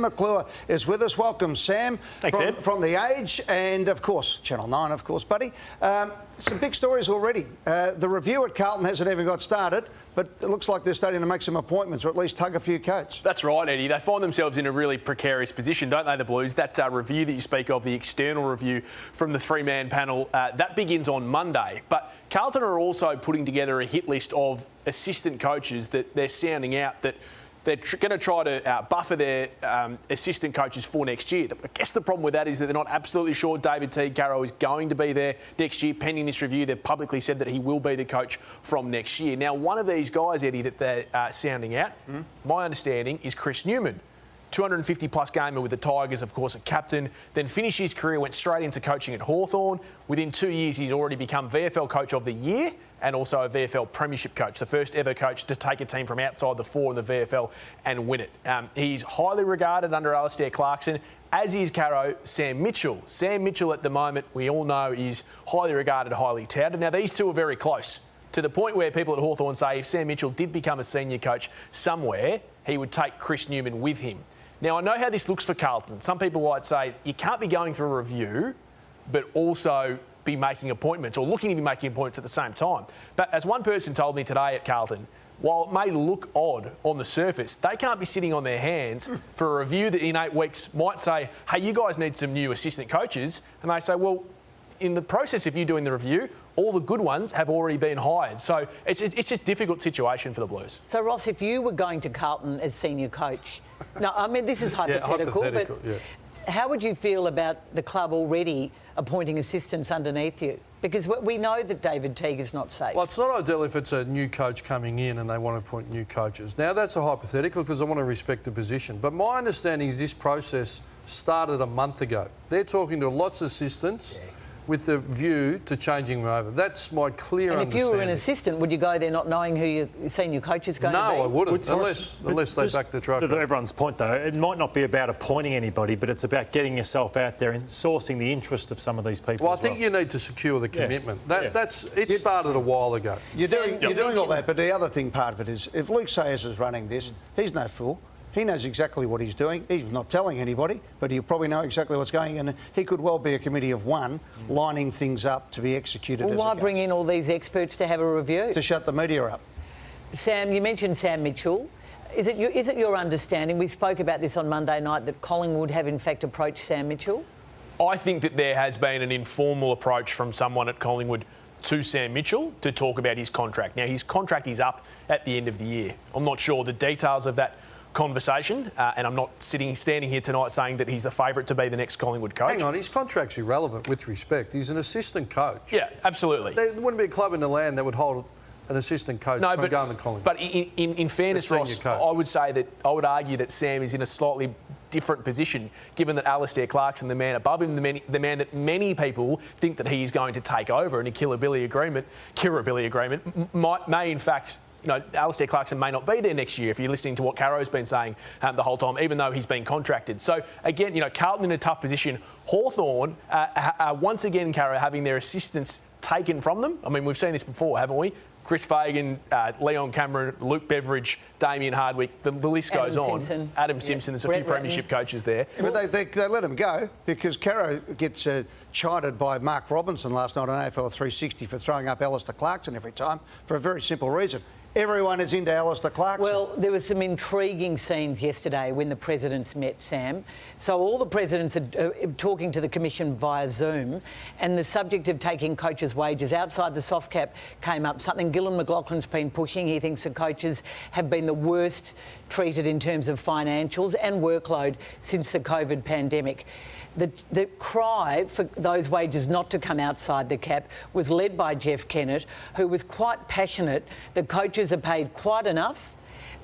McClure is with us. Welcome, Sam. Thanks, Ed. From The Age and, of course, Channel 9, of course, buddy. Some big stories already. The review at Carlton hasn't even got started, but it looks like they're starting to make some appointments or at least tug a few coats. That's right, Eddie. They find themselves in a really precarious position, don't they, the Blues? That review that you speak of, the external review from the three-man panel, that begins on Monday. But Carlton are also putting together a hit list of assistant coaches that they're sounding out that they're going to try to buffer their assistant coaches for next year. I guess the problem with that is that they're not absolutely sure David Teague-Carroll is going to be there next year. Pending this review, they've publicly said that he will be the coach from next year. Now, one of these guys, Eddie, that they're sounding out, my understanding, is Chris Newman. 250-plus gamer with the Tigers, of course, a captain, then finished his career, went straight into coaching at Hawthorn. Within 2 years, he's already become VFL Coach of the Year and also a VFL Premiership coach, the first ever coach to take a team from outside the four in the VFL and win it. He's highly regarded under Alistair Clarkson, as is Sam Mitchell. Sam Mitchell, at the moment, we all know, is highly regarded, highly touted. Now, these two are very close, to the point where people at Hawthorn say if Sam Mitchell did become a senior coach somewhere, he would take Chris Newman with him. Now, I know how this looks for Carlton. Some people might say you can't be going through a review but also be making appointments or looking to be making appointments at the same time. But as one person told me today at Carlton, while it may look odd on the surface, they can't be sitting on their hands for a review that in 8 weeks might say, hey, you guys need some new assistant coaches. And they say, well, in the process of you doing the review, all the good ones have already been hired. So it's just a difficult situation for the Blues. So, Ross, if you were going to Carlton as senior coach, no, I mean, this is hypothetical, but how would you feel about the club already appointing assistants underneath you? Because we know that David Teague is not safe. Well, it's not ideal if it's a new coach coming in and they want to appoint new coaches. Now, that's a hypothetical because I want to respect the position. But my understanding is this process started a month ago. They're talking to lots of assistants with the view to changing them over. That's my clear understanding. And if you were an assistant, would you go there not knowing who your senior coach is going to be? No, I wouldn't, unless they back the truck. To everyone's point, though, it might not be about appointing anybody, but it's about getting yourself out there and sourcing the interest of some of these people. Well, I think you need to secure the commitment. It started a while ago. You're doing all that, but the other thing, part of it is, if Luke Sayers is running this, he's no fool. He knows exactly what he's doing. He's not telling anybody, but he'll probably know exactly what's going on. And he could well be a committee of one lining things up to be executed. Well, why bring in all these experts to have a review? To shut the media up. Sam, you mentioned Sam Mitchell. Is it your understanding, we spoke about this on Monday night, that Collingwood have in fact approached Sam Mitchell? I think that there has been an informal approach from someone at Collingwood to Sam Mitchell to talk about his contract. Now, his contract is up at the end of the year. I'm not sure the details of that conversation, and I'm not standing here tonight saying that he's the favourite to be the next Collingwood coach. Hang on, his contract's irrelevant with respect. He's an assistant coach. Yeah, absolutely. There wouldn't be a club in the land that would hold an assistant coach from going to Collingwood. But in fairness, Ross, I would argue that Sam is in a slightly different position, given that Alistair Clarkson, the man above him, the man that many people think that he is going to take over in a Kirribilli agreement, may in fact, Alistair Clarkson may not be there next year if you're listening to what Carro's been saying the whole time, even though he's been contracted. So, again, Carlton in a tough position. Hawthorn, once again, Carro, having their assistants taken from them. I mean, we've seen this before, haven't we? Chris Fagan, Leon Cameron, Luke Beveridge, Damien Hardwick, the list goes on. Adam Simpson, there's a few premiership coaches there. Yeah, but they let him go because Carro gets chided by Mark Robinson last night on AFL 360 for throwing up Alistair Clarkson every time for a very simple reason. Everyone is into Alistair Clarkson. Well, there were some intriguing scenes yesterday when the presidents met, Sam. So all the presidents are talking to the Commission via Zoom, and the subject of taking coaches' wages outside the soft cap came up, something Gillon McLachlan's been pushing. He thinks the coaches have been the worst treated in terms of financials and workload since the COVID pandemic. The cry for those wages not to come outside the cap was led by Jeff Kennett, who was quite passionate that coaches are paid quite enough,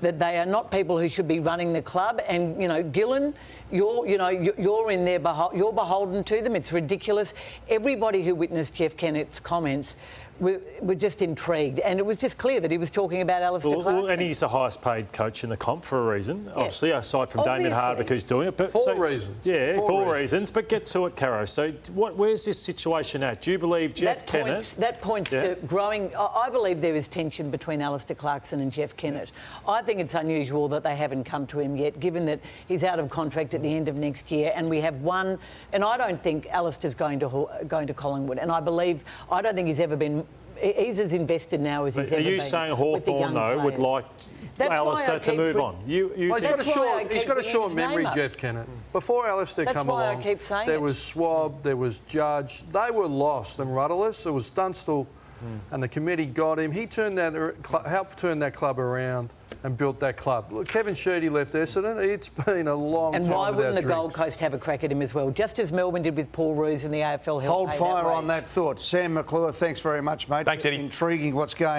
that they are not people who should be running the club. And, Gillon, you're in there, you're beholden to them. It's ridiculous. Everybody who witnessed Jeff Kennett's comments were just intrigued, and it was just clear that he was talking about Alistair Clarkson. And he's the highest paid coach in the comp for a reason, obviously, aside from Damien Obviously. Hardwick, who's doing it. But Four reasons. Yeah, Four reasons. But get to it, Caro. So where's this situation at? Do you believe Jeff Kennett... That points to growing... I believe there is tension between Alistair Clarkson and Jeff Kennett. I think it's unusual that they haven't come to him yet, given that he's out of contract at the end of next year, and we have one... And I don't think Alistair's going to Collingwood, and I don't think he's ever been... He's as invested now as he's ever been. Are you saying Hawthorn, though, would like Alistair to move on? He's got a short memory, Jeff Kennett. Before Alistair come along, there was Swab, there was Judge. They were lost and rudderless. It was Dunstall and the committee got him. He helped turn that club around and built that club. Look, Kevin Sheedy left Essendon. It's been a long time. And why wouldn't the drinks. Gold Coast have a crack at him as well? Just as Melbourne did with Paul Roos in the AFL. Hold fire on that thought. Sam McClure, thanks very much, mate. Thanks, Eddie. Intriguing what's going on.